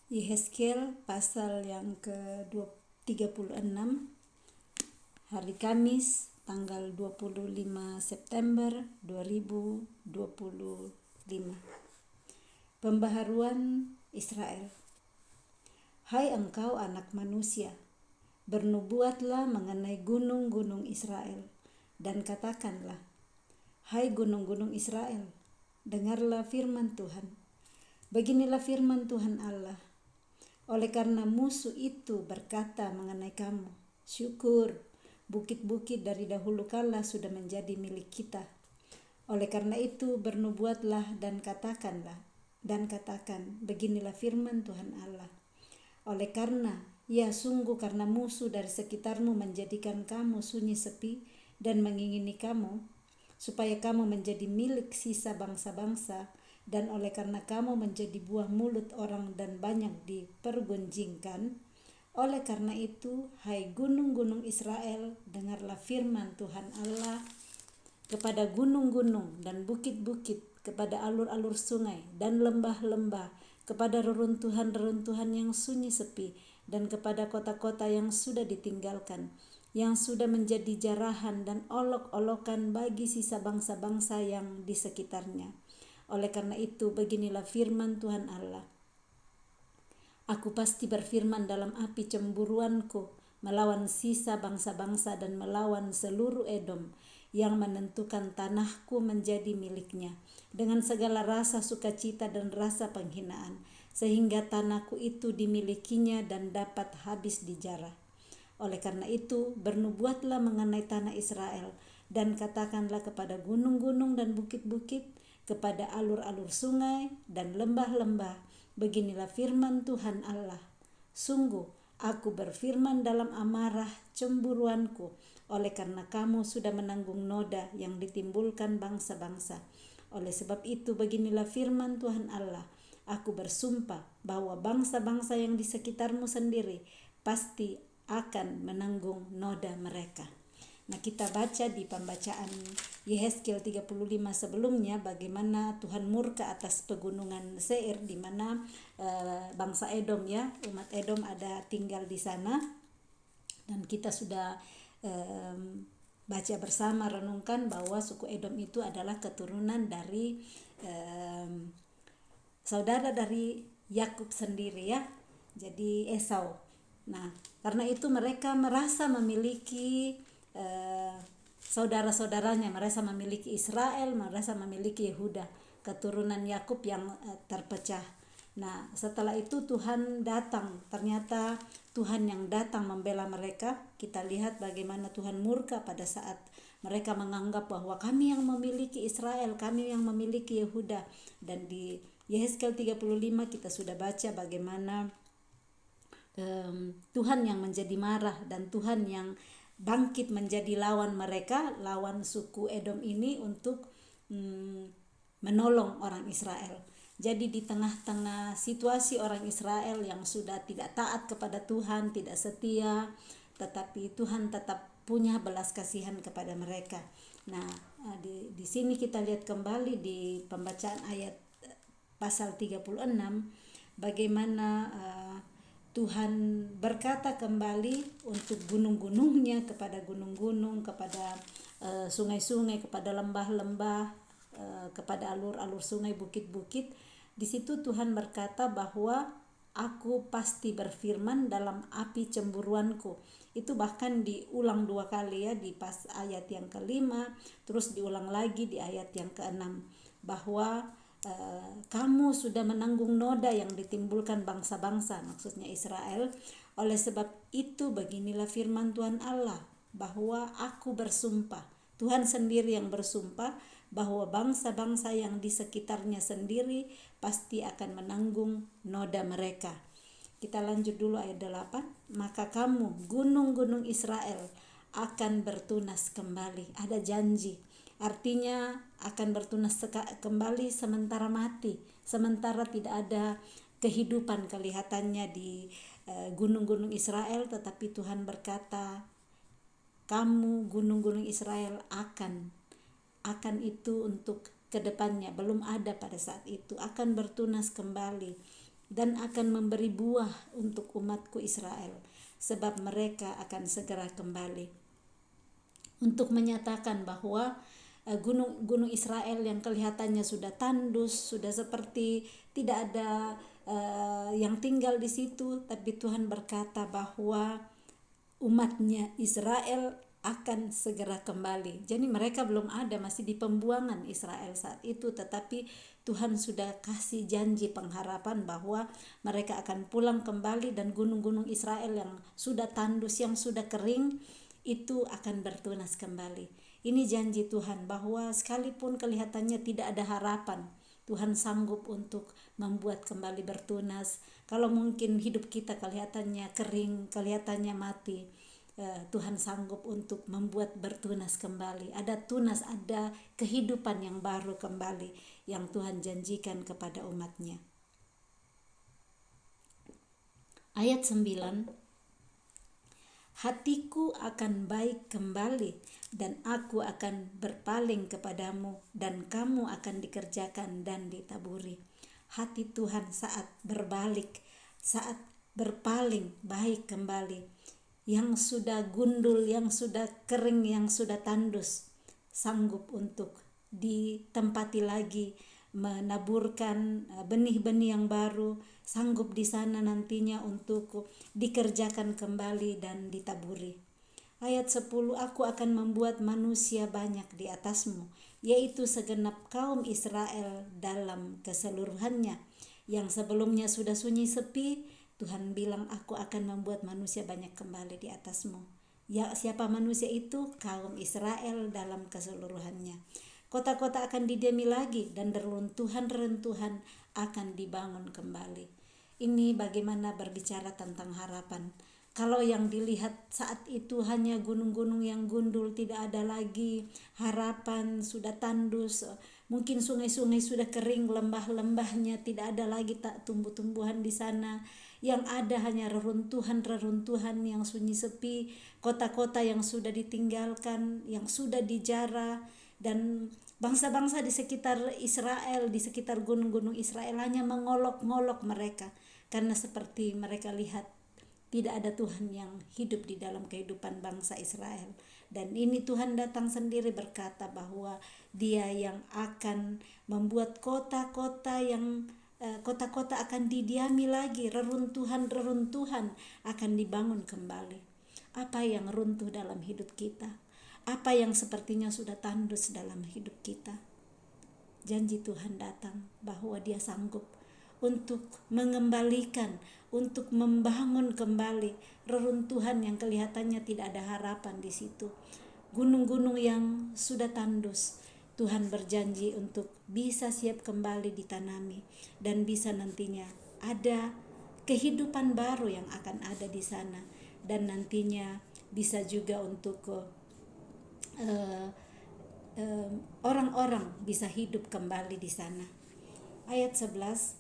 Yehezkiel pasal yang ke-36, hari Kamis tanggal 25 September 2025. Pembaharuan Israel. Hai engkau anak manusia, bernubuatlah mengenai gunung-gunung Israel, dan katakanlah, hai gunung-gunung Israel, dengarlah firman Tuhan. Beginilah firman Tuhan Allah. Oleh karena musuh itu berkata mengenai kamu, syukur, bukit-bukit dari dahulu kala sudah menjadi milik kita. Oleh karena itu bernubuatlah dan katakan, beginilah firman Tuhan Allah. Oleh karena, ya sungguh karena musuh dari sekitarmu menjadikan kamu sunyi sepi dan mengingini kamu, supaya kamu menjadi milik sisa bangsa-bangsa, dan oleh karena kamu menjadi buah mulut orang dan banyak dipergunjingkan, oleh karena itu, hai gunung-gunung Israel, dengarlah firman Tuhan Allah. Kepada gunung-gunung dan bukit-bukit, kepada alur-alur sungai dan lembah-lembah, kepada reruntuhan-reruntuhan yang sunyi sepi, dan kepada kota-kota yang sudah ditinggalkan, yang sudah menjadi jarahan dan olok-olokan bagi sisa bangsa-bangsa yang di sekitarnya. Oleh karena itu, beginilah firman Tuhan Allah. Aku pasti berfirman dalam api cemburuanku melawan sisa bangsa-bangsa dan melawan seluruh Edom yang menentukan tanahku menjadi miliknya dengan segala rasa sukacita dan rasa penghinaan, sehingga tanahku itu dimilikinya dan dapat habis dijarah. Oleh karena itu, bernubuatlah mengenai tanah Israel, dan katakanlah kepada gunung-gunung dan bukit-bukit, kepada alur-alur sungai dan lembah-lembah, beginilah firman Tuhan Allah. Sungguh, aku berfirman dalam amarah cemburuanku, oleh karena kamu sudah menanggung noda yang ditimbulkan bangsa-bangsa. Oleh sebab itu, beginilah firman Tuhan Allah. Aku bersumpah bahwa bangsa-bangsa yang di sekitarmu sendiri pasti akan menanggung noda mereka. Nah, kita baca di pembacaan Yehezkiel 35 sebelumnya bagaimana Tuhan murka atas pegunungan Seir, di mana bangsa Edom, ya, umat Edom ada tinggal di sana, dan kita sudah baca bersama, renungkan bahwa suku Edom itu adalah keturunan dari saudara dari Yakub sendiri, ya, jadi Esau. Nah, karena itu mereka merasa memiliki saudara-saudaranya, merasa memiliki Israel, merasa memiliki Yehuda, keturunan Yakub yang terpecah. Nah, setelah itu Tuhan datang, ternyata Tuhan yang datang membela mereka. Kita lihat bagaimana Tuhan murka pada saat mereka menganggap bahwa kami yang memiliki Israel, kami yang memiliki Yehuda. Dan di Yehezkiel 35 kita sudah baca bagaimana Tuhan yang menjadi marah dan Tuhan yang bangkit menjadi lawan mereka, lawan suku Edom ini untuk menolong orang Israel. Jadi di tengah-tengah situasi orang Israel yang sudah tidak taat kepada Tuhan, tidak setia, tetapi Tuhan tetap punya belas kasihan kepada mereka. Nah, di sini kita lihat kembali di pembacaan ayat pasal 36 bagaimana Tuhan berkata kembali untuk gunung-gunungnya, kepada gunung-gunung, kepada sungai-sungai, kepada lembah-lembah, kepada alur-alur sungai, bukit-bukit. Di situ Tuhan berkata bahwa aku pasti berfirman dalam api cemburuanku. Itu bahkan diulang 2 kali, ya, di pas ayat yang ke-5, terus diulang lagi di ayat yang ke-6, bahwa kamu sudah menanggung noda yang ditimbulkan bangsa-bangsa, maksudnya Israel. Oleh sebab itu beginilah firman Tuhan Allah, bahwa aku bersumpah, Tuhan sendiri yang bersumpah, bahwa bangsa-bangsa yang di sekitarnya sendiri pasti akan menanggung noda mereka. Kita lanjut dulu ayat 8. Maka kamu gunung-gunung Israel akan bertunas kembali. Ada janji, artinya akan bertunas kembali sementara mati, sementara tidak ada kehidupan kelihatannya di gunung-gunung Israel, tetapi Tuhan berkata, kamu gunung-gunung Israel akan itu untuk kedepannya, belum ada pada saat itu, akan bertunas kembali. dan akan memberi buah untuk umatku Israel, sebab mereka akan segera kembali. Untuk menyatakan bahwa gunung-gunung Israel yang kelihatannya sudah tandus, sudah seperti tidak ada yang tinggal di situ, tapi Tuhan berkata bahwa umatnya Israel akan segera kembali. Jadi mereka belum ada, masih di pembuangan Israel saat itu, tetapi Tuhan sudah kasih janji pengharapan bahwa mereka akan pulang kembali dan gunung-gunung Israel yang sudah tandus, yang sudah kering, itu akan bertunas kembali. Ini janji Tuhan bahwa sekalipun kelihatannya tidak ada harapan, Tuhan sanggup untuk membuat kembali bertunas. Kalau mungkin hidup kita kelihatannya kering, kelihatannya mati, Tuhan sanggup untuk membuat bertunas kembali. Ada tunas, ada kehidupan yang baru kembali yang Tuhan janjikan kepada umatnya. Ayat 9, hatiku akan baik kembali dan aku akan berpaling kepadamu dan kamu akan dikerjakan dan ditaburi. Hati Tuhan saat berbalik, saat berpaling baik kembali. Yang sudah gundul, yang sudah kering, yang sudah tandus, sanggup untuk ditempati lagi, menaburkan benih-benih yang baru, sanggup di sana nantinya untuk dikerjakan kembali dan ditaburi. Ayat 10, aku akan membuat manusia banyak di atasmu, yaitu segenap kaum Israel dalam keseluruhannya. Yang sebelumnya sudah sunyi sepi, Tuhan bilang aku akan membuat manusia banyak kembali di atasmu. Ya, siapa manusia itu? Kaum Israel dalam keseluruhannya. Kota-kota akan didiami lagi dan reruntuhan-reruntuhan akan dibangun kembali. Ini bagaimana berbicara tentang harapan. Kalau yang dilihat saat itu hanya gunung-gunung yang gundul, tidak ada lagi harapan, sudah tandus, mungkin sungai-sungai sudah kering, lembah-lembahnya tidak ada lagi, tak tumbuh-tumbuhan di sana. Yang ada hanya reruntuhan-reruntuhan yang sunyi sepi, kota-kota yang sudah ditinggalkan, yang sudah dijarah, dan bangsa-bangsa di sekitar Israel, di sekitar gunung-gunung Israel hanya mengolok-ngolok mereka, karena seperti mereka lihat tidak ada Tuhan yang hidup di dalam kehidupan bangsa Israel. Dan ini Tuhan datang sendiri berkata bahwa Dia yang akan membuat kota-kota akan didiami lagi, reruntuhan-reruntuhan akan dibangun kembali. Apa yang runtuh dalam hidup kita? Apa yang sepertinya sudah tandus dalam hidup kita? Janji Tuhan datang bahwa Dia sanggup untuk mengembalikan, untuk membangun kembali reruntuhan yang kelihatannya tidak ada harapan di situ. Gunung-gunung yang sudah tandus, Tuhan berjanji untuk bisa siap kembali ditanami dan bisa nantinya ada kehidupan baru yang akan ada di sana, dan nantinya bisa juga untuk orang-orang bisa hidup kembali di sana. Ayat 11,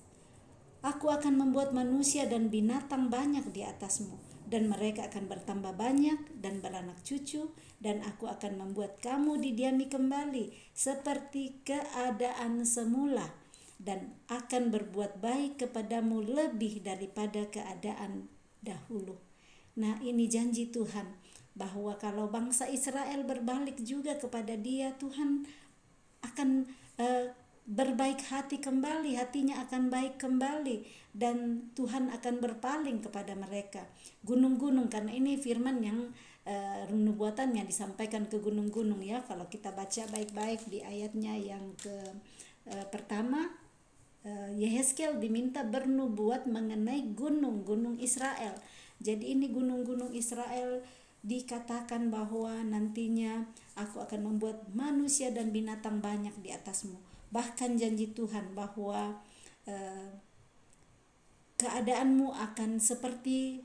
aku akan membuat manusia dan binatang banyak di atasmu, dan mereka akan bertambah banyak dan beranak cucu, dan aku akan membuat kamu didiami kembali seperti keadaan semula, dan akan berbuat baik kepadamu lebih daripada keadaan dahulu. Nah, ini janji Tuhan bahwa kalau bangsa Israel berbalik juga kepada Dia, Tuhan akan berbaik hati kembali, hatinya akan baik kembali, dan Tuhan akan berpaling kepada mereka. Gunung-gunung, karena ini firman yang nubuatan yang disampaikan ke gunung-gunung ya. Kalau kita baca baik-baik di ayatnya yang pertama, Yehezkiel diminta bernubuat mengenai gunung-gunung Israel. Jadi ini gunung-gunung Israel dikatakan bahwa nantinya aku akan membuat manusia dan binatang banyak di atasmu. Bahkan janji Tuhan bahwa keadaanmu akan seperti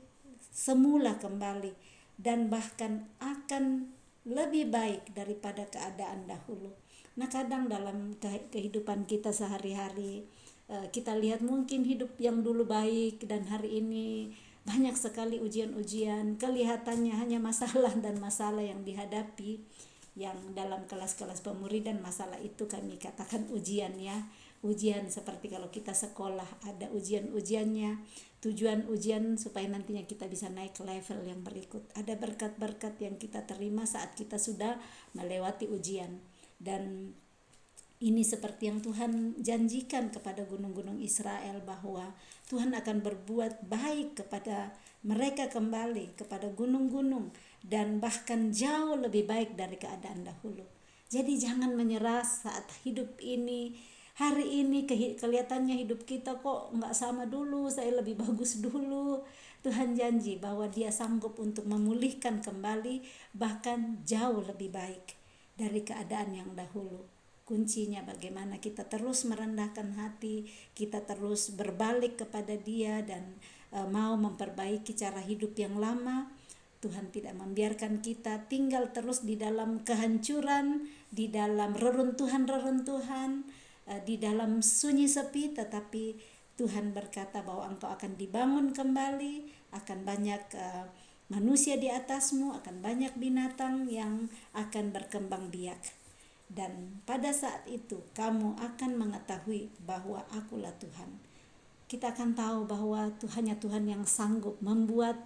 semula kembali, dan bahkan akan lebih baik daripada keadaan dahulu. Nah, kadang dalam kehidupan kita sehari-hari kita lihat mungkin hidup yang dulu baik dan hari ini banyak sekali ujian-ujian, kelihatannya hanya masalah dan masalah yang dihadapi. Yang dalam kelas-kelas pemuridan, masalah itu kami katakan ujian ya, ujian seperti kalau kita sekolah ada ujian-ujiannya. Tujuan ujian supaya nantinya kita bisa naik ke level yang berikut. Ada berkat-berkat yang kita terima saat kita sudah melewati ujian. Dan ini seperti yang Tuhan janjikan kepada gunung-gunung Israel, bahwa Tuhan akan berbuat baik kepada mereka kembali, kepada gunung-gunung, dan bahkan jauh lebih baik dari keadaan dahulu. Jadi jangan menyerah saat hidup ini. Hari ini kelihatannya hidup kita kok nggak sama dulu, saya lebih bagus dulu. Tuhan janji bahwa Dia sanggup untuk memulihkan kembali, bahkan jauh lebih baik dari keadaan yang dahulu. Kuncinya bagaimana kita terus merendahkan hati, kita terus berbalik kepada Dia, dan mau memperbaiki cara hidup yang lama. Tuhan tidak membiarkan kita tinggal terus di dalam kehancuran, di dalam reruntuhan, di dalam sunyi sepi, tetapi Tuhan berkata bahwa engkau akan dibangun kembali, akan banyak manusia di atasmu, akan banyak binatang yang akan berkembang biak. Dan pada saat itu kamu akan mengetahui bahwa akulah Tuhan. Kita akan tahu bahwa hanya Tuhan yang sanggup membuat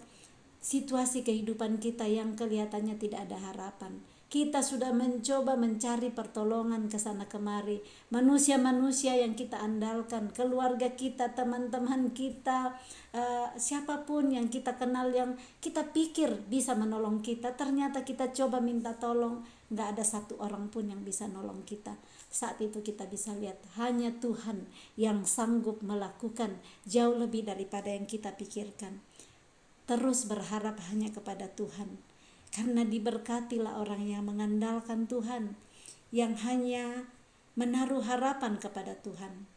situasi kehidupan kita yang kelihatannya tidak ada harapan. Kita sudah mencoba mencari pertolongan ke sana kemari, manusia-manusia yang kita andalkan, keluarga kita, teman-teman kita, siapapun yang kita kenal yang kita pikir bisa menolong kita, ternyata kita coba minta tolong, gak ada satu orang pun yang bisa nolong kita. Saat itu kita bisa lihat hanya Tuhan yang sanggup melakukan jauh lebih daripada yang kita pikirkan. Terus berharap hanya kepada Tuhan, karena diberkatilah orang yang mengandalkan Tuhan, yang hanya menaruh harapan kepada Tuhan.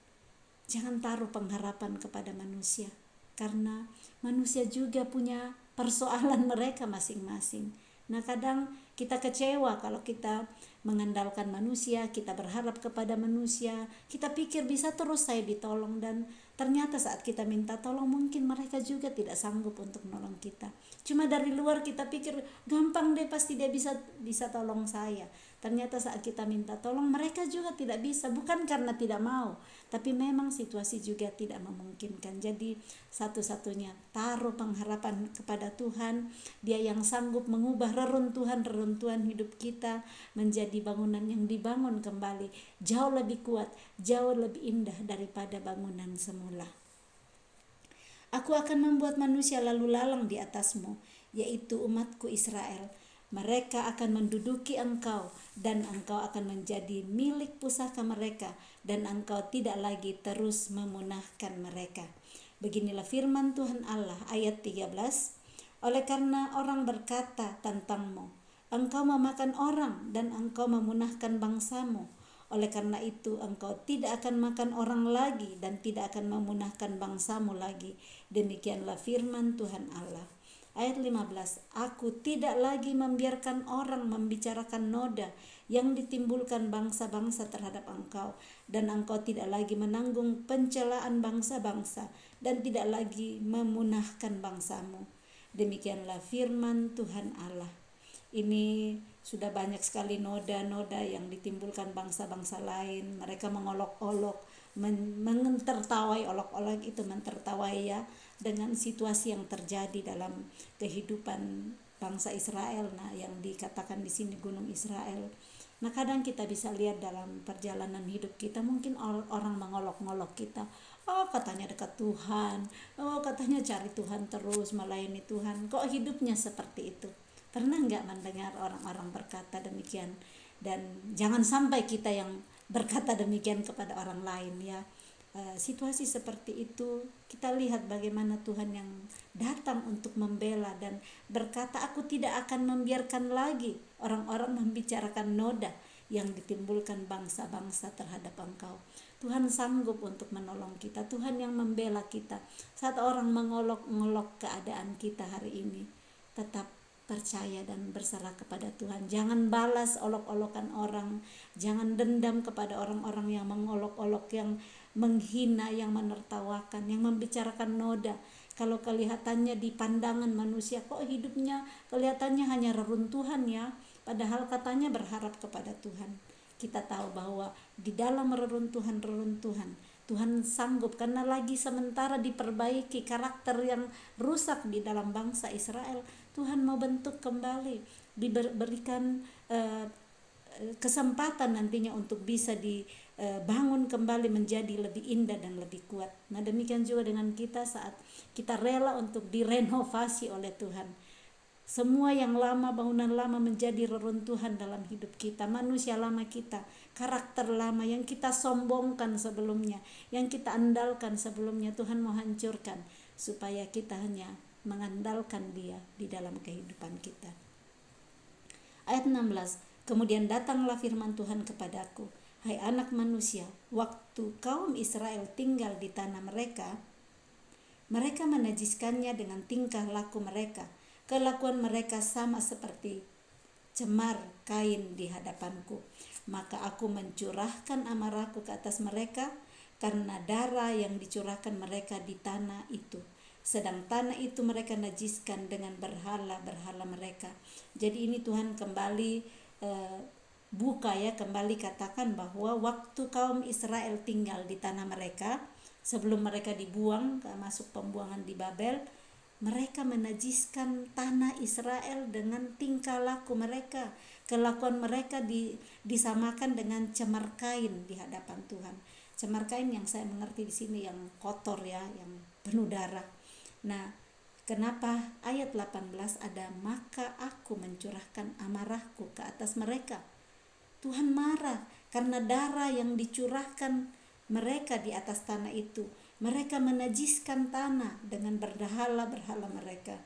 Jangan taruh pengharapan kepada manusia, karena manusia juga punya persoalan mereka masing-masing. Nah, kadang kita kecewa kalau kita mengandalkan manusia, kita berharap kepada manusia, kita pikir bisa terus saya ditolong, dan ternyata saat kita minta tolong mungkin mereka juga tidak sanggup untuk menolong kita. Cuma dari luar kita pikir gampang deh, pasti dia bisa tolong saya. Ternyata saat kita minta tolong mereka juga tidak bisa, bukan karena tidak mau, tapi memang situasi juga tidak memungkinkan. Jadi satu-satunya taruh pengharapan kepada Tuhan. Dia yang sanggup mengubah reruntuhan hidup kita menjadi bangunan yang dibangun kembali, jauh lebih kuat, jauh lebih indah daripada bangunan semula. Aku akan membuat manusia lalu lalang di atasmu, yaitu umatku Israel. Mereka akan menduduki engkau, dan engkau akan menjadi milik pusaka mereka, dan engkau tidak lagi terus memunahkan mereka. Beginilah firman Tuhan Allah. Ayat 13. Oleh karena orang berkata tentangmu, engkau memakan orang dan engkau memunahkan bangsamu. Oleh karena itu engkau tidak akan makan orang lagi dan tidak akan memunahkan bangsamu lagi. Demikianlah firman Tuhan Allah. Ayat 15. Aku tidak lagi membiarkan orang membicarakan noda yang ditimbulkan bangsa-bangsa terhadap engkau, dan engkau tidak lagi menanggung pencelaan bangsa-bangsa dan tidak lagi memunahkan bangsamu. Demikianlah firman Tuhan Allah. Ini sudah banyak sekali noda-noda yang ditimbulkan bangsa-bangsa lain. Mereka mengolok-olok, mentertawai, olok-olok itu mentertawai ya, dengan situasi yang terjadi dalam kehidupan bangsa Israel. Nah, yang dikatakan di sini gunung Israel. Nah, kadang kita bisa lihat dalam perjalanan hidup kita, mungkin orang mengolok-ngolok kita. Oh, katanya dekat Tuhan. Oh, katanya cari Tuhan terus, melayani Tuhan. Kok hidupnya seperti itu? Pernah nggak mendengar orang-orang berkata demikian? Dan jangan sampai kita yang berkata demikian kepada orang lain ya. Situasi seperti itu kita lihat bagaimana Tuhan yang datang untuk membela dan berkata, aku tidak akan membiarkan lagi orang-orang membicarakan noda yang ditimbulkan bangsa-bangsa terhadap engkau. Tuhan sanggup untuk menolong kita, Tuhan yang membela kita. Saat orang mengolok-ngolok keadaan kita hari ini, tetap percaya dan berserah kepada Tuhan. Jangan balas olok-olokan orang, jangan dendam kepada orang-orang yang mengolok-olok, yang menghina, yang menertawakan, yang membicarakan noda. Kalau kelihatannya di pandangan manusia, kok hidupnya kelihatannya hanya reruntuhan ya, padahal katanya berharap kepada Tuhan. kita tahu bahwa di dalam reruntuhan Tuhan sanggup, karena lagi sementara diperbaiki karakter yang rusak di dalam bangsa Israel. Tuhan mau bentuk kembali, diberikan kesempatan nantinya untuk bisa dibangun kembali menjadi lebih indah dan lebih kuat. Nah, demikian juga dengan kita saat kita rela untuk direnovasi oleh Tuhan. Semua yang lama, bangunan lama menjadi reruntuhan dalam hidup kita, manusia lama kita, karakter lama yang kita sombongkan sebelumnya, yang kita andalkan sebelumnya, Tuhan mau hancurkan supaya kita hanya mengandalkan Dia di dalam kehidupan kita. Ayat 16, kemudian datanglah firman Tuhan kepadaku, hai anak manusia, waktu kaum Israel tinggal di tanah mereka, mereka menajiskannya dengan tingkah laku mereka. Kelakuan mereka sama seperti cemar kain di hadapanku. Maka aku mencurahkan amarahku ke atas mereka karena darah yang dicurahkan mereka di tanah itu. Sedang tanah itu mereka najiskan dengan berhala-berhala mereka. Jadi ini Tuhan kembali buka ya, kembali katakan bahwa waktu kaum Israel tinggal di tanah mereka, sebelum mereka dibuang, masuk pembuangan di Babel, mereka menajiskan tanah Israel dengan tingkah laku mereka. Kelakuan mereka disamakan dengan cemar kain di hadapan Tuhan. Cemar kain yang saya mengerti di sini yang kotor ya, yang penuh darah. Nah, kenapa ayat 18 ada maka aku mencurahkan amarahku ke atas mereka. Tuhan marah karena darah yang dicurahkan mereka di atas tanah itu. Mereka menajiskan tanah dengan berhala-berhala mereka.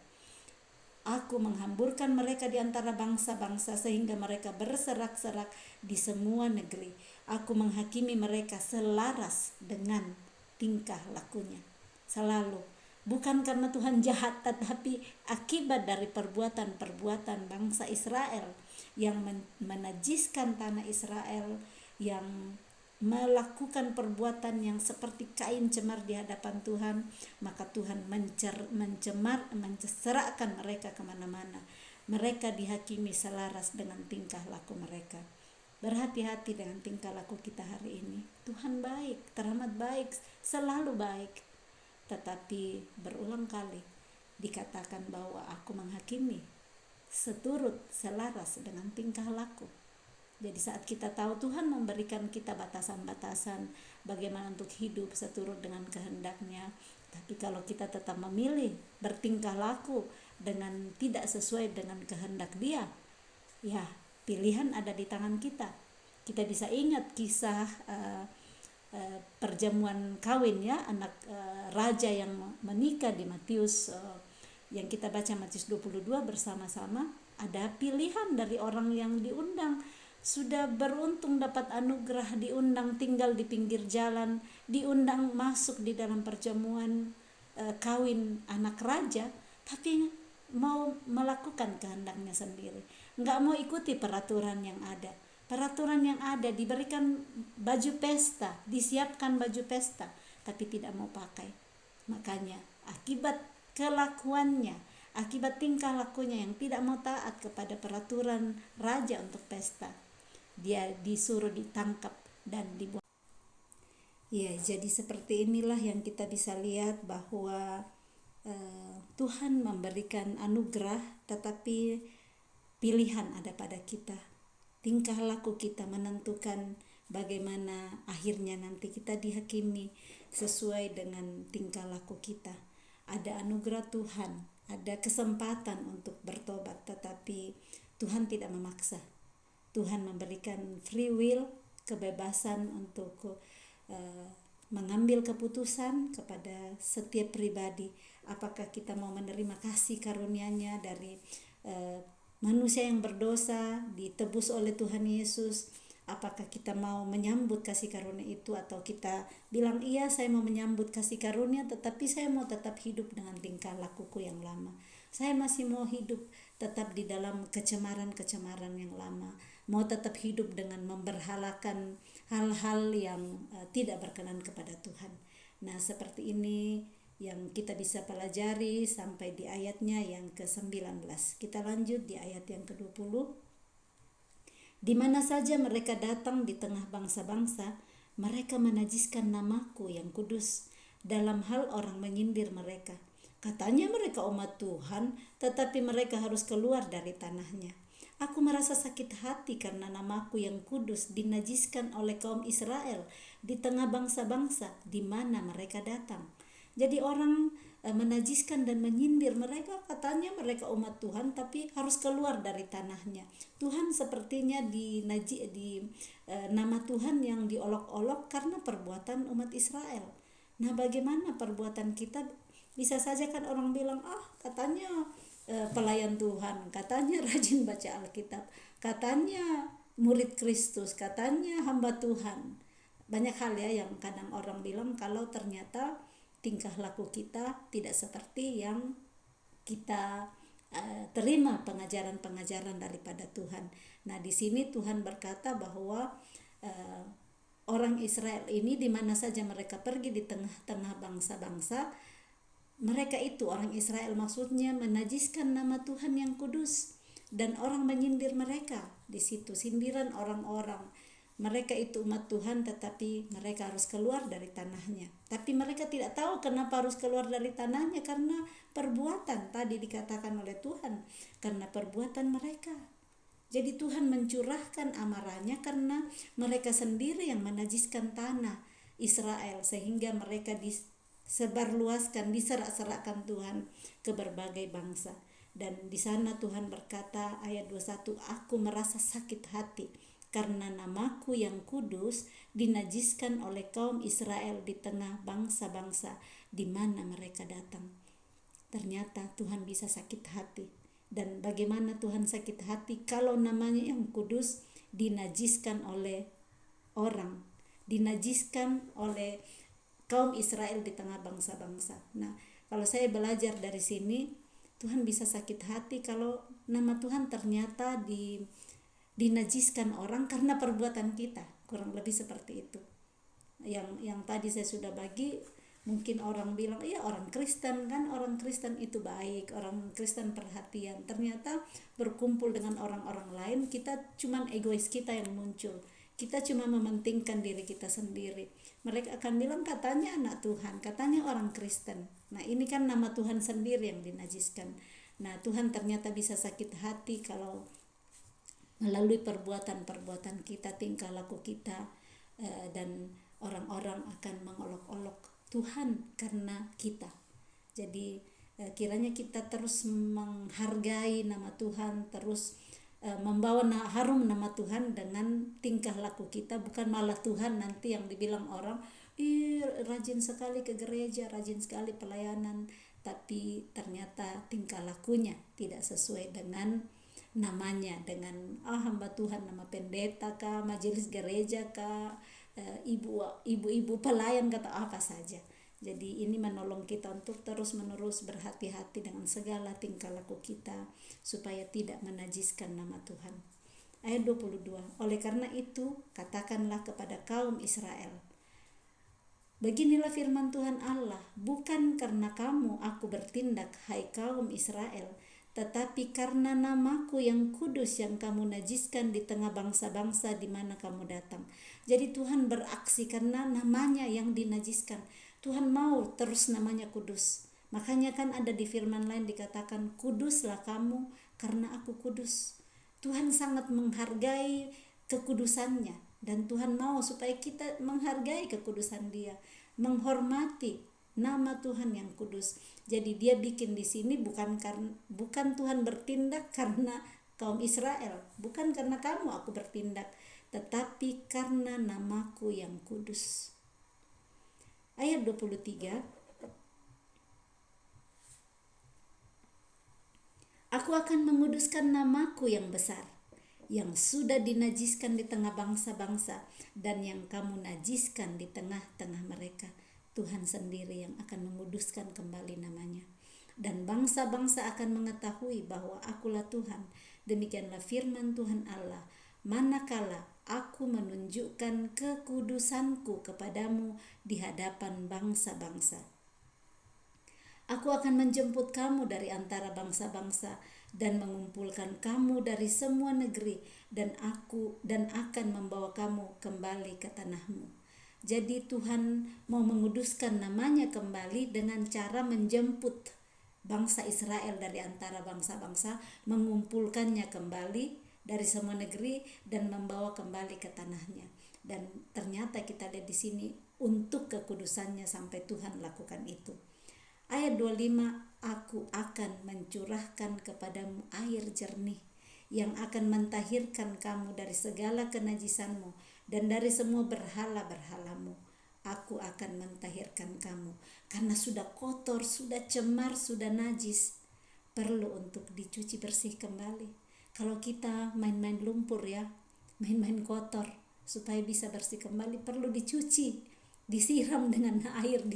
Aku menghamburkan mereka di antara bangsa-bangsa sehingga mereka berserak-serak di semua negeri. Aku menghakimi mereka selaras dengan tingkah lakunya. Selalu, bukan karena Tuhan jahat, tetapi akibat dari perbuatan-perbuatan bangsa Israel yang menajiskan tanah Israel, yang melakukan perbuatan yang seperti kain cemar di hadapan Tuhan, maka Tuhan mencerakkan mereka kemana-mana. Mereka dihakimi selaras dengan tingkah laku mereka. Berhati-hati dengan tingkah laku kita hari ini. Tuhan baik, teramat baik, selalu baik. Tetapi berulang kali dikatakan bahwa aku menghakimi seturut selaras dengan tingkah laku. Jadi saat kita tahu Tuhan memberikan kita batasan-batasan bagaimana untuk hidup seturut dengan kehendaknya, tapi kalau kita tetap memilih bertingkah laku dengan tidak sesuai dengan kehendak Dia, ya pilihan ada di tangan kita. Kita bisa ingat kisah perjamuan kawin ya, anak raja yang menikah di Matius yang kita baca Matius 22 bersama-sama. Ada pilihan dari orang yang diundang. Sudah beruntung dapat anugerah, diundang tinggal di pinggir jalan, diundang masuk di dalam perjamuan kawin anak raja, tapi mau melakukan kehendaknya sendiri, nggak mau ikuti peraturan yang ada. Peraturan yang ada, diberikan baju pesta, disiapkan baju pesta, tapi tidak mau pakai. Makanya akibat kelakuannya, akibat tingkah lakunya yang tidak mau taat kepada peraturan raja untuk pesta, dia disuruh ditangkap dan dibuang. Ya, jadi seperti inilah yang kita bisa lihat bahwa Tuhan memberikan anugerah, tetapi pilihan ada pada kita. Tingkah laku kita menentukan bagaimana akhirnya nanti kita dihakimi sesuai dengan tingkah laku kita. Ada anugerah Tuhan, ada kesempatan untuk bertobat, tetapi Tuhan tidak memaksa. Tuhan memberikan free will, kebebasan untuk mengambil keputusan kepada setiap pribadi. Apakah kita mau menerima kasih karunia-Nya dari manusia yang berdosa, ditebus oleh Tuhan Yesus? Apakah kita mau menyambut kasih karunia itu, atau kita bilang iya saya mau menyambut kasih karunia tetapi saya mau tetap hidup dengan tingkah lakuku yang lama. Saya masih mau hidup tetap di dalam kecemaran-kecemaran yang lama, mau tetap hidup dengan memberhalakan hal-hal yang tidak berkenan kepada Tuhan. Nah, seperti ini yang kita bisa pelajari sampai di ayatnya yang ke-19. Kita lanjut di ayat yang ke-20. Di mana saja mereka datang di tengah bangsa-bangsa, mereka menajiskan namaku yang kudus. Dalam hal orang menyindir mereka, katanya mereka umat Tuhan, tetapi mereka harus keluar dari tanahnya. Aku merasa sakit hati karena namaku yang kudus dinajiskan oleh kaum Israel di tengah bangsa-bangsa di mana mereka datang. Jadi orang menajiskan dan menyindir mereka, katanya mereka umat Tuhan tapi harus keluar dari tanahnya. Tuhan sepertinya nama Tuhan yang diolok-olok karena perbuatan umat Israel. Nah, bagaimana perbuatan kita? Bisa saja kan orang bilang, katanya pelayan Tuhan, katanya rajin baca Alkitab, katanya murid Kristus, katanya hamba Tuhan. Banyak hal ya yang kadang orang bilang kalau ternyata tingkah laku kita tidak seperti yang kita terima pengajaran-pengajaran daripada Tuhan. Nah, di sini Tuhan berkata bahwa orang Israel ini di mana saja mereka pergi di tengah-tengah bangsa-bangsa, mereka itu orang Israel maksudnya menajiskan nama Tuhan yang kudus, dan orang menyindir mereka. Di situ sindiran orang-orang, mereka itu umat Tuhan tetapi mereka harus keluar dari tanahnya. Tapi mereka tidak tahu kenapa harus keluar dari tanahnya, karena perbuatan tadi dikatakan oleh Tuhan, karena perbuatan mereka. Jadi Tuhan mencurahkan amarahnya karena mereka sendiri yang menajiskan tanah Israel, sehingga mereka disebarluaskan, diserak-serakkan Tuhan ke berbagai bangsa. Dan di sana Tuhan berkata ayat 21, aku merasa sakit hati karena namaku yang kudus dinajiskan oleh kaum Israel di tengah bangsa-bangsa di mana mereka datang. Ternyata Tuhan bisa sakit hati. Dan bagaimana Tuhan sakit hati kalau namanya yang kudus dinajiskan oleh orang, dinajiskan oleh kaum Israel di tengah bangsa-bangsa. Nah, kalau saya belajar dari sini, Tuhan bisa sakit hati kalau nama Tuhan ternyata dinajiskan orang karena perbuatan kita. Kurang lebih seperti itu. Yang tadi saya sudah bagi, mungkin orang bilang, iya orang Kristen kan, orang Kristen itu baik, orang Kristen perhatian. Ternyata berkumpul dengan orang-orang lain, kita cuman egois kita yang muncul. Kita cuma mementingkan diri kita sendiri. Mereka akan bilang katanya anak Tuhan, katanya orang Kristen. Nah, ini kan nama Tuhan sendiri yang dinajiskan. Nah, Tuhan ternyata bisa sakit hati kalau melalui perbuatan-perbuatan kita, tingkah laku kita, dan orang-orang akan mengolok-olok Tuhan karena kita. Jadi kiranya kita terus menghargai nama Tuhan, terus membawa harum nama Tuhan dengan tingkah laku kita, bukan malah Tuhan nanti yang dibilang orang, rajin sekali ke gereja, rajin sekali pelayanan, tapi ternyata tingkah lakunya tidak sesuai dengan namanya, dengan hamba Tuhan, nama pendeta kah, majelis gereja kah, ibu-ibu pelayan kata apa saja. Jadi ini menolong kita untuk terus-menerus berhati-hati dengan segala tingkah laku kita supaya tidak menajiskan nama Tuhan. Ayat 22, oleh karena itu katakanlah kepada kaum Israel, beginilah firman Tuhan Allah, bukan karena kamu aku bertindak, hai kaum Israel, tetapi karena namaku yang kudus yang kamu najiskan di tengah bangsa-bangsa di mana kamu datang. Jadi Tuhan beraksi karena namanya yang dinajiskan. Tuhan mau terus namanya kudus. Makanya kan ada di firman lain dikatakan, kuduslah kamu karena aku kudus. Tuhan sangat menghargai kekudusannya, dan Tuhan mau supaya kita menghargai kekudusan Dia, menghormati nama Tuhan yang kudus. Jadi Dia bikin di sini bukan Tuhan bertindak karena kaum Israel, bukan karena kamu aku bertindak, tetapi karena namaku yang kudus. Ayat 23, aku akan menguduskan namaku yang besar, yang sudah dinajiskan di tengah bangsa-bangsa, dan yang kamu najiskan di tengah-tengah mereka. Tuhan sendiri yang akan menguduskan kembali namanya. Dan bangsa-bangsa akan mengetahui bahwa akulah Tuhan. Demikianlah firman Tuhan Allah, manakala aku menunjukkan kekudusanku kepadamu di hadapan bangsa-bangsa. Aku akan menjemput kamu dari antara bangsa-bangsa dan mengumpulkan kamu dari semua negeri, dan akan membawa kamu kembali ke tanahmu. Jadi Tuhan mau menguduskan namanya kembali dengan cara menjemput bangsa Israel dari antara bangsa-bangsa, mengumpulkannya kembali dari semua negeri dan membawa kembali ke tanahnya. Dan ternyata kita lihat di sini untuk kekudusannya sampai Tuhan lakukan itu. Ayat 25, aku akan mencurahkan kepadamu air jernih yang akan mentahirkan kamu dari segala kenajisanmu dan dari semua berhala-berhalamu. Aku akan mentahirkan kamu karena sudah kotor, sudah cemar, sudah najis, perlu untuk dicuci bersih kembali. Kalau kita main-main lumpur ya, main-main kotor, supaya bisa bersih kembali perlu dicuci, disiram dengan air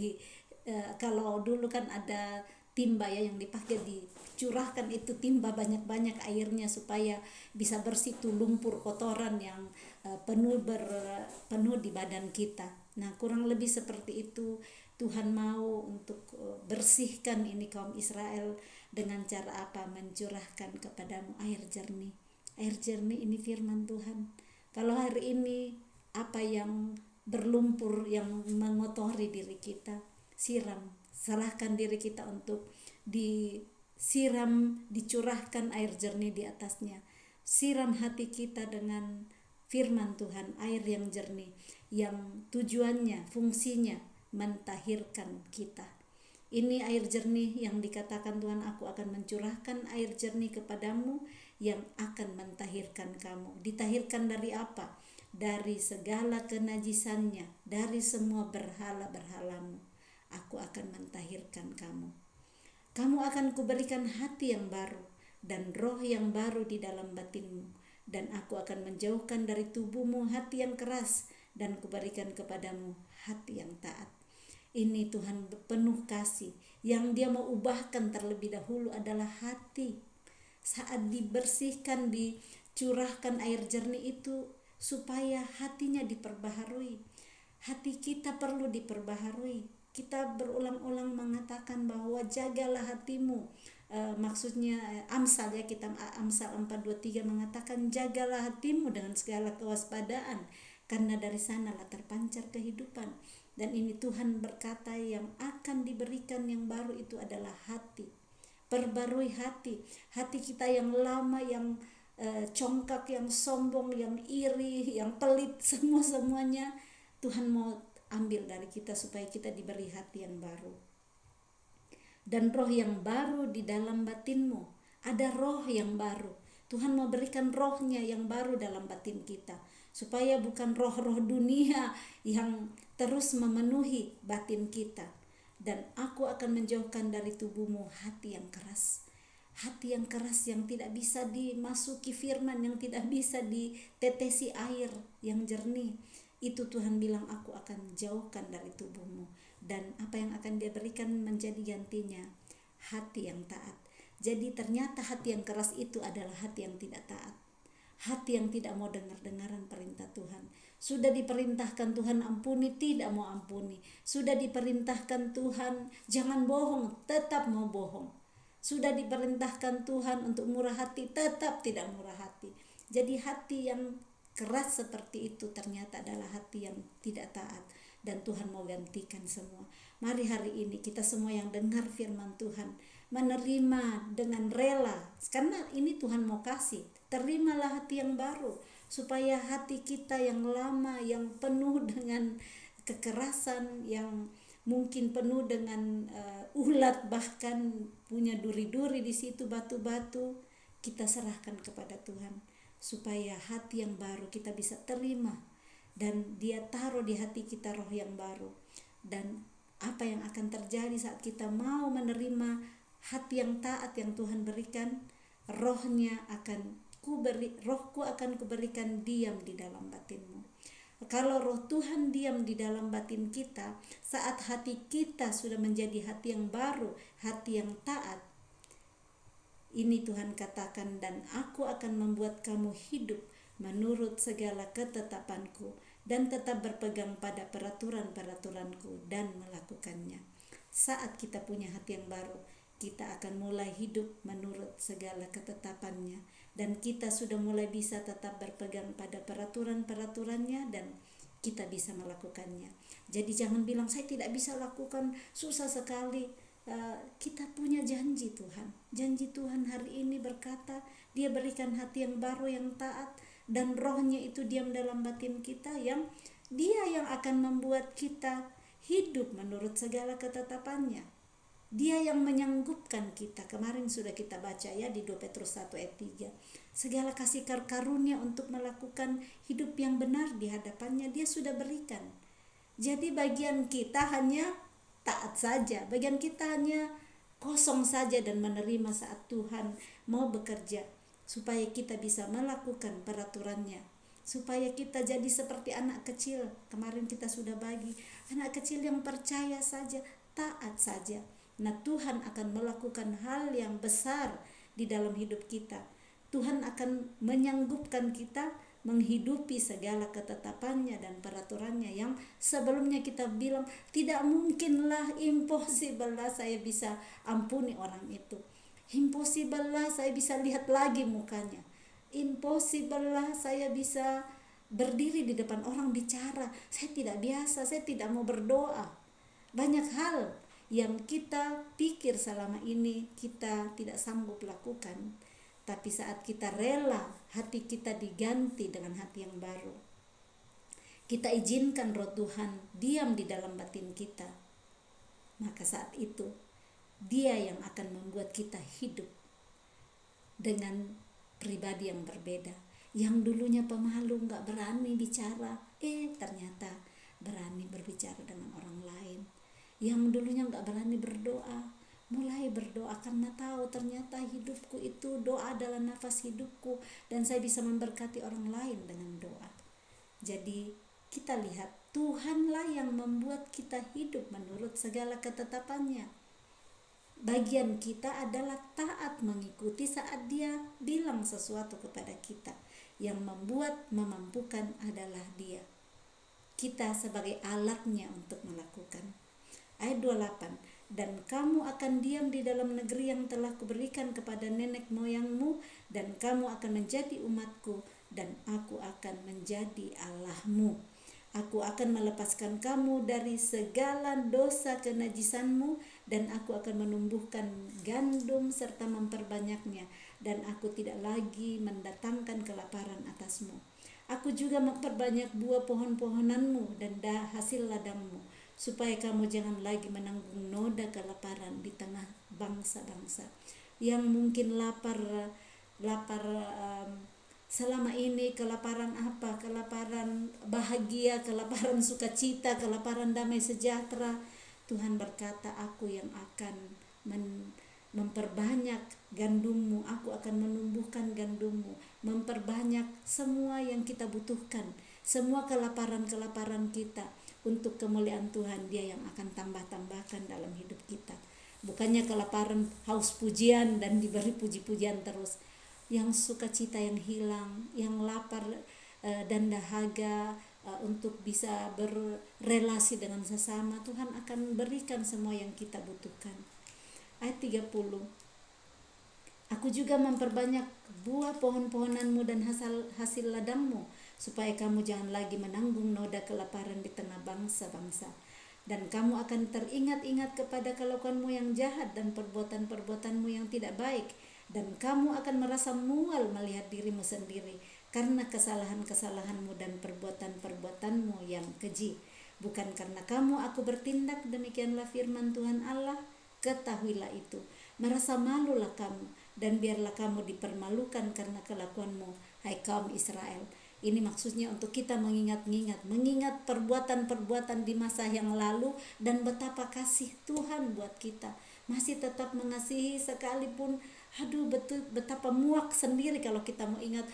kalau dulu kan ada timba ya yang dipakai, dicurahkan itu timba banyak-banyak airnya supaya bisa bersih tuh lumpur kotoran yang penuh di badan kita. Nah, kurang lebih seperti itu Tuhan mau untuk bersihkan ini kaum Israel dengan cara apa? Mencurahkan kepadamu air jernih. Air jernih ini firman Tuhan. Kalau hari ini apa yang berlumpur yang mengotori diri kita, siram, serahkan diri kita untuk disiram, dicurahkan air jernih di atasnya. Siram hati kita dengan firman Tuhan, air yang jernih, yang tujuannya, fungsinya mentahirkan kita. Ini air jernih yang dikatakan Tuhan, aku akan mencurahkan air jernih kepadamu yang akan mentahirkan kamu. Ditahirkan dari apa? Dari segala kenajisannya, dari semua berhala-berhalamu. Aku akan mentahirkan kamu. Kamu akan kuberikan hati yang baru dan roh yang baru di dalam batinmu, dan aku akan menjauhkan dari tubuhmu hati yang keras dan kuberikan kepadamu hati yang taat. Ini Tuhan penuh kasih, yang Dia mau ubahkan terlebih dahulu adalah hati. Saat dibersihkan, dicurahkan air jernih itu supaya hatinya diperbaharui. Hati kita perlu diperbaharui. Kita berulang-ulang mengatakan bahwa jagalah hatimu. Maksudnya Amsal ya, kita Amsal 4:23 mengatakan jagalah hatimu dengan segala kewaspadaan, karena dari sanalah terpancar kehidupan. Dan ini Tuhan berkata yang akan diberikan yang baru itu adalah hati. Perbarui hati kita yang lama, yang congkak, yang sombong, yang iri, yang pelit, semuanya Tuhan mau ambil dari kita supaya kita diberi hati yang baru. Dan roh yang baru di dalam batinmu. Ada roh yang baru. Tuhan mau berikan rohnya yang baru dalam batin kita, supaya bukan roh-roh dunia yang terus memenuhi batin kita. Dan aku akan menjauhkan dari tubuhmu hati yang keras. Hati yang keras yang tidak bisa dimasuki firman, yang tidak bisa ditetesi air yang jernih. Itu Tuhan bilang, aku akan jauhkan dari tubuhmu. Dan apa yang akan Dia berikan menjadi gantinya? Hati yang taat. Jadi ternyata hati yang keras itu adalah hati yang tidak taat. Hati yang tidak mau dengar-dengaran perintah Tuhan. Sudah diperintahkan Tuhan ampuni, tidak mau ampuni. Sudah diperintahkan Tuhan jangan bohong, tetap mau bohong. Sudah diperintahkan Tuhan untuk murah hati, tetap tidak murah hati. Jadi hati yang keras seperti itu ternyata adalah hati yang tidak taat, dan Tuhan mau gantikan semua. Mari hari ini kita semua yang dengar firman Tuhan menerima dengan rela, karena ini Tuhan mau kasih. Terimalah hati yang baru, supaya hati kita yang lama, yang penuh dengan kekerasan, yang mungkin penuh dengan ulat, bahkan punya duri-duri di situ, batu-batu, kita serahkan kepada Tuhan, supaya hati yang baru kita bisa terima, dan Dia taruh di hati kita roh yang baru. Dan apa yang akan terjadi saat kita mau menerima hati yang taat yang Tuhan berikan? Rohku akan kuberikan diam di dalam batinmu. Kalau roh Tuhan diam di dalam batin kita, saat hati kita sudah menjadi hati yang baru, hati yang taat, ini Tuhan katakan, dan aku akan membuat kamu hidup menurut segala ketetapanku dan tetap berpegang pada peraturan-peraturanku dan melakukannya. Saat kita punya hati yang baru, kita akan mulai hidup menurut segala ketetapannya, dan kita sudah mulai bisa tetap berpegang pada peraturan-peraturannya dan kita bisa melakukannya. Jadi jangan bilang saya tidak bisa lakukan, susah sekali. Kita punya janji Tuhan. Janji Tuhan hari ini berkata, Dia berikan hati yang baru yang taat, dan Roh-Nya itu diam dalam batin kita, yang Dia yang akan membuat kita hidup menurut segala ketetapannya. Dia yang menyanggupkan kita. Kemarin sudah kita baca ya di 2 Petrus 1 ayat 3. Segala kasih karunia untuk melakukan hidup yang benar di hadapannya Dia sudah berikan. Jadi bagian kita hanya taat saja. Bagian kita hanya kosong saja dan menerima saat Tuhan mau bekerja, supaya kita bisa melakukan peraturannya, supaya kita jadi seperti anak kecil. Kemarin kita sudah bagi anak kecil yang percaya saja, taat saja. Nah, Tuhan akan melakukan hal yang besar di dalam hidup kita. Tuhan akan menyanggupkan kita menghidupi segala ketetapannya dan peraturannya yang sebelumnya kita bilang tidak mungkinlah, impossible lah saya bisa ampuni orang itu, impossible lah saya bisa lihat lagi mukanya, impossible lah saya bisa berdiri di depan orang bicara, saya tidak biasa, saya tidak mau berdoa. Banyak hal yang kita pikir selama ini kita tidak sanggup lakukan. Tapi saat kita rela hati kita diganti dengan hati yang baru, kita izinkan Roh Tuhan diam di dalam batin kita, maka saat itu Dia yang akan membuat kita hidup dengan pribadi yang berbeda. Yang dulunya pemalu, gak berani bicara, ternyata berani berbicara dengan orang lain. Yang dulunya gak berani berdoa, mulai berdoa karena tahu ternyata hidupku itu, doa adalah nafas hidupku, dan saya bisa memberkati orang lain dengan doa. Jadi kita lihat Tuhanlah yang membuat kita hidup menurut segala ketetapannya. Bagian kita adalah taat mengikuti saat Dia bilang sesuatu kepada kita. Yang membuat, memampukan adalah Dia. Kita sebagai alatnya untuk melakukan. Ayat 28, dan kamu akan diam di dalam negeri yang telah kuberikan kepada nenek moyangmu, dan kamu akan menjadi umatku, dan aku akan menjadi Allahmu. Aku akan melepaskan kamu dari segala dosa kenajisanmu, dan aku akan menumbuhkan gandum serta memperbanyaknya, dan aku tidak lagi mendatangkan kelaparan atasmu. Aku juga memperbanyak buah pohon-pohonanmu dan hasil ladangmu, supaya kamu jangan lagi menanggung noda kelaparan di tengah bangsa-bangsa yang mungkin lapar selama ini. Kelaparan apa? Kelaparan bahagia, kelaparan sukacita, kelaparan damai sejahtera. Tuhan berkata, aku yang akan memperbanyak gandummu, aku akan menumbuhkan gandummu, memperbanyak semua yang kita butuhkan, semua kelaparan-kelaparan kita. Untuk kemuliaan Tuhan, Dia yang akan tambah-tambahkan dalam hidup kita. Bukannya kelaparan haus pujian dan diberi puji-pujian terus. Yang sukacita yang hilang, yang lapar dan dahaga untuk bisa berrelasi dengan sesama, Tuhan akan berikan semua yang kita butuhkan. Ayat 30, aku juga memperbanyak buah pohon-pohonanmu dan hasil ladangmu, supaya kamu jangan lagi menanggung noda kelaparan di tengah bangsa-bangsa. Dan kamu akan teringat-ingat kepada kelakuanmu yang jahat dan perbuatan-perbuatanmu yang tidak baik. Dan kamu akan merasa mual melihat dirimu sendiri karena kesalahan-kesalahanmu dan perbuatan-perbuatanmu yang keji. Bukan karena kamu aku bertindak, demikianlah firman Tuhan Allah. Ketahuilah itu. Merasa malulah kamu, dan biarlah kamu dipermalukan karena kelakuanmu, hai kaum Israel. Ini maksudnya untuk kita mengingat perbuatan-perbuatan di masa yang lalu, dan betapa kasih Tuhan buat kita. Masih tetap mengasihi sekalipun betapa muak sendiri kalau kita mau ingat,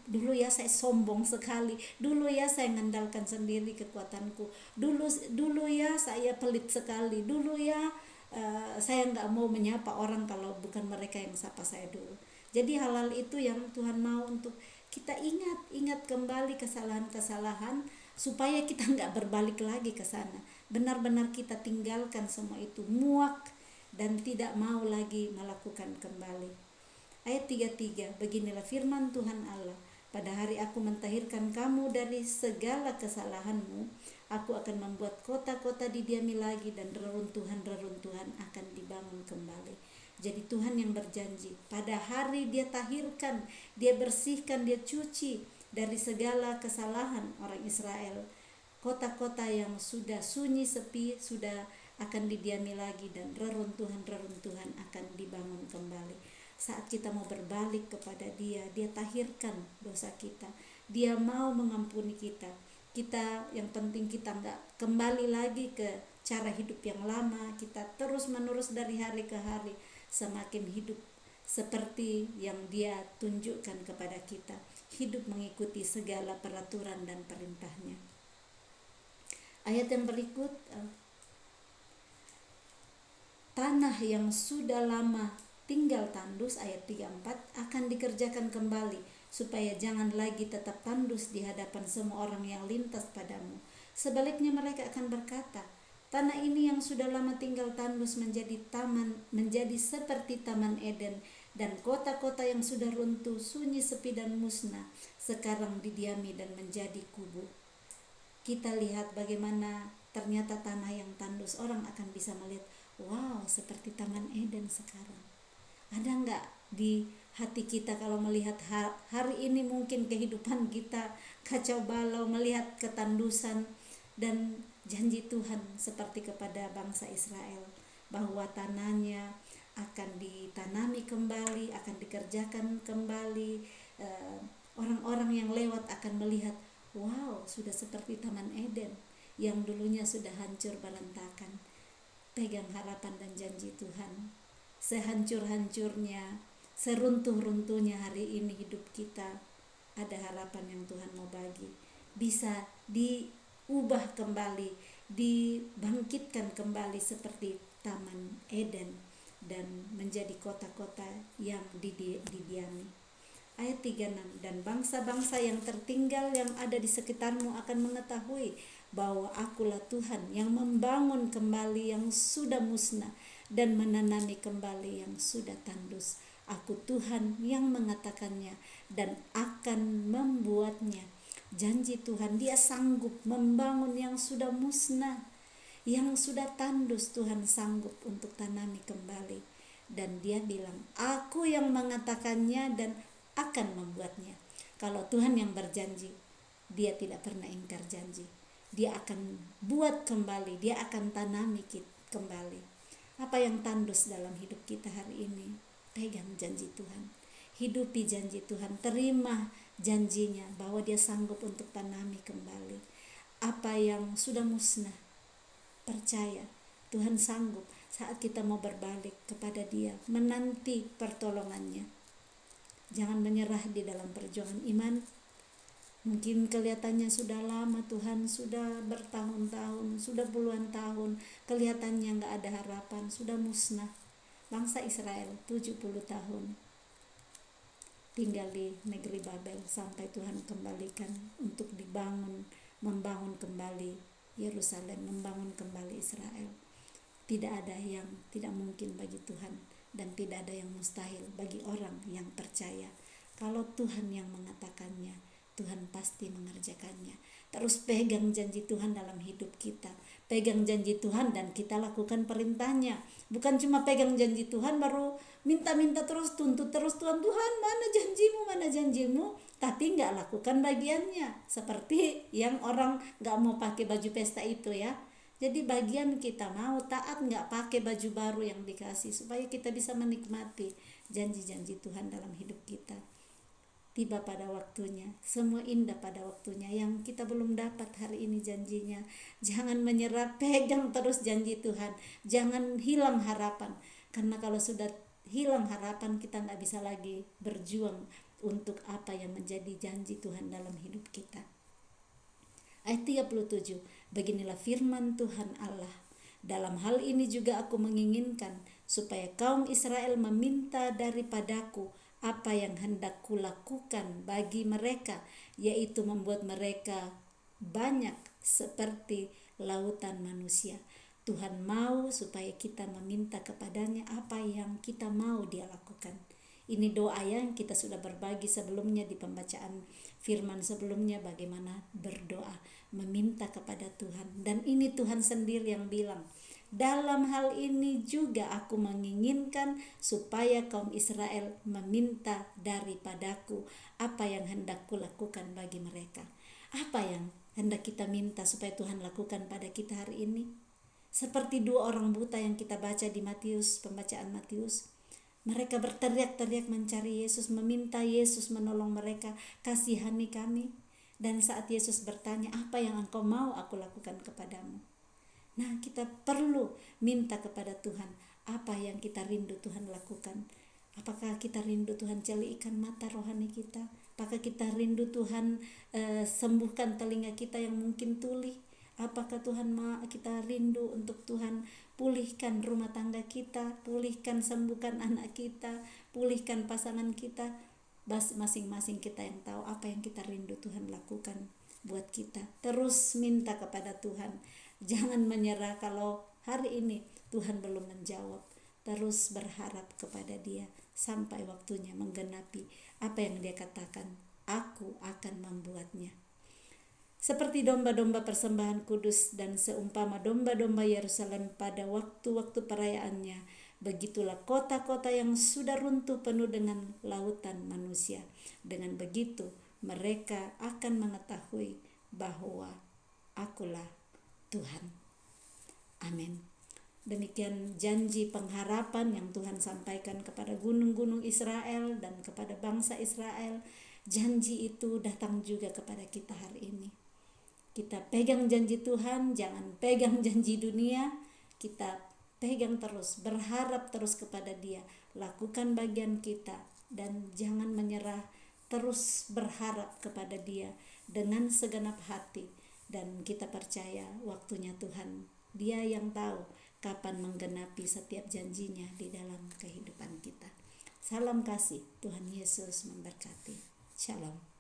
dulu ya saya sombong sekali, dulu ya saya mengandalkan sendiri kekuatanku, dulu ya saya pelit sekali, dulu ya saya nggak mau menyapa orang kalau bukan mereka yang sapa saya dulu. Jadi hal-hal itu yang Tuhan mau untuk kita ingat kembali kesalahan-kesalahan, supaya kita nggak berbalik lagi ke sana. Benar-benar kita tinggalkan semua itu, muak dan tidak mau lagi melakukan kembali. Ayat 33, beginilah firman Tuhan Allah, pada hari aku mentahirkan kamu dari segala kesalahanmu, aku akan membuat kota-kota didiami lagi dan reruntuhan-reruntuhan akan dibangun kembali. Jadi Tuhan yang berjanji, pada hari Dia tahirkan, Dia bersihkan, Dia cuci dari segala kesalahan orang Israel. Kota-kota yang sudah sunyi sepi sudah akan didiami lagi dan reruntuhan-reruntuhan akan dibangun kembali. Saat kita mau berbalik kepada Dia, Dia tahirkan dosa kita. Dia mau mengampuni kita. Kita yang penting kita nggak kembali lagi ke cara hidup yang lama. Kita terus menerus dari hari ke hari semakin hidup seperti yang Dia tunjukkan kepada kita. Hidup mengikuti segala peraturan dan perintahnya. Ayat yang berikut, tanah yang sudah lama tinggal tandus, ayat 34, akan dikerjakan kembali supaya jangan lagi tetap tandus di hadapan semua orang yang lintas padamu. Sebaliknya mereka akan berkata, tanah ini yang sudah lama tinggal tandus menjadi seperti Taman Eden, dan kota-kota yang sudah runtuh, sunyi, sepi dan musnah sekarang didiami dan menjadi kubu. Kita lihat bagaimana ternyata tanah yang tandus, orang akan bisa melihat, wow, seperti Taman Eden sekarang. Ada enggak di hati kita kalau melihat hari ini mungkin kehidupan kita kacau balau, melihat ketandusan dan janji Tuhan seperti kepada bangsa Israel bahwa tanahnya akan ditanami kembali, akan dikerjakan kembali. Orang-orang yang lewat akan melihat, wow, sudah seperti Taman Eden yang dulunya sudah hancur berantakan. Pegang harapan dan janji Tuhan. Sehancur-hancurnya, seruntuh-runtuhnya hari ini hidup kita, ada harapan yang Tuhan mau bagi. Bisa diubah kembali, dibangkitkan kembali seperti Taman Eden dan menjadi kota-kota yang didiami. Ayat 36, dan bangsa-bangsa yang tertinggal yang ada di sekitarmu akan mengetahui bahwa akulah Tuhan yang membangun kembali yang sudah musnah dan menanami kembali yang sudah tandus. Aku Tuhan yang mengatakannya dan akan membuatnya. Janji Tuhan, Dia sanggup membangun yang sudah musnah, yang sudah tandus. Tuhan sanggup untuk tanami kembali. Dan Dia bilang, aku yang mengatakannya dan akan membuatnya. Kalau Tuhan yang berjanji, Dia tidak pernah ingkar janji. Dia akan buat kembali, Dia akan tanami kembali. Apa yang tandus dalam hidup kita hari ini? Pegang janji Tuhan, hidupi janji Tuhan, terima janjinya bahwa Dia sanggup untuk tanami kembali. Apa yang sudah musnah, percaya Tuhan sanggup saat kita mau berbalik kepada Dia, menanti pertolongannya. Jangan menyerah di dalam perjuangan iman. Mungkin kelihatannya sudah lama, Tuhan sudah bertahun-tahun, sudah puluhan tahun, kelihatannya gak ada harapan, sudah musnah. Bangsa Israel 70 tahun tinggal di negeri Babel sampai Tuhan kembalikan untuk membangun kembali Yerusalem, membangun kembali Israel. Tidak ada yang tidak mungkin bagi Tuhan dan tidak ada yang mustahil bagi orang yang percaya. Kalau Tuhan yang mengatakannya, Tuhan pasti mengerjakannya. Terus pegang janji Tuhan dalam hidup kita. Pegang janji Tuhan dan kita lakukan perintahnya. Bukan cuma pegang janji Tuhan baru minta-minta terus, tuntut terus, Tuhan mana janjimu, tapi gak lakukan bagiannya. Seperti yang orang gak mau pakai baju pesta itu ya. Jadi bagian kita mau taat, gak pakai baju baru yang dikasih, supaya kita bisa menikmati janji-janji Tuhan dalam hidup kita. Tiba pada waktunya, semua indah pada waktunya. Yang kita belum dapat hari ini janjinya, jangan menyerah, pegang terus janji Tuhan. Jangan hilang harapan, karena kalau sudah hilang harapan kita gak bisa lagi berjuang untuk apa yang menjadi janji Tuhan dalam hidup kita. Ayat 37, beginilah firman Tuhan Allah. Dalam hal ini juga aku menginginkan supaya kaum Israel meminta daripadaku apa yang hendak kulakukan bagi mereka, yaitu membuat mereka banyak seperti lautan manusia. Tuhan mau supaya kita meminta kepadanya apa yang kita mau Dia lakukan. Ini doa yang kita sudah berbagi sebelumnya di pembacaan firman sebelumnya, bagaimana berdoa, meminta kepada Tuhan. Dan ini Tuhan sendiri yang bilang, dalam hal ini juga aku menginginkan supaya kaum Israel meminta daripadaku apa yang hendak kulakukan bagi mereka. Apa yang hendak kita minta supaya Tuhan lakukan pada kita hari ini? Seperti dua orang buta yang kita baca di Matius, pembacaan Matius. Mereka berteriak-teriak mencari Yesus, meminta Yesus menolong mereka, kasihani kami. Dan saat Yesus bertanya, apa yang engkau mau aku lakukan kepadamu? Nah, kita perlu minta kepada Tuhan, apa yang kita rindu Tuhan lakukan. Apakah kita rindu Tuhan celikan mata rohani kita? Apakah kita rindu Tuhan sembuhkan telinga kita yang mungkin tuli? Apakah Tuhan kita rindu untuk Tuhan pulihkan rumah tangga kita, pulihkan sembuhkan anak kita, pulihkan pasangan kita? Masing-masing kita yang tahu apa yang kita rindu Tuhan lakukan buat kita. Terus minta kepada Tuhan. Jangan menyerah kalau hari ini Tuhan belum menjawab. Terus berharap kepada Dia sampai waktunya menggenapi apa yang Dia katakan. Aku akan membuatnya. Seperti domba-domba persembahan kudus dan seumpama domba-domba Yerusalem pada waktu-waktu perayaannya, begitulah kota-kota yang sudah runtuh penuh dengan lautan manusia. Dengan begitu mereka akan mengetahui bahwa akulah Tuhan. Amin. Demikian janji pengharapan yang Tuhan sampaikan kepada gunung-gunung Israel dan kepada bangsa Israel. Janji itu datang juga kepada kita hari ini. Kita pegang janji Tuhan, jangan pegang janji dunia. Kita pegang terus, berharap terus kepada Dia. Lakukan bagian kita dan jangan menyerah. Terus berharap kepada Dia dengan segenap hati. Dan kita percaya waktunya Tuhan. Dia yang tahu kapan menggenapi setiap janjinya di dalam kehidupan kita. Salam kasih, Tuhan Yesus memberkati. Shalom.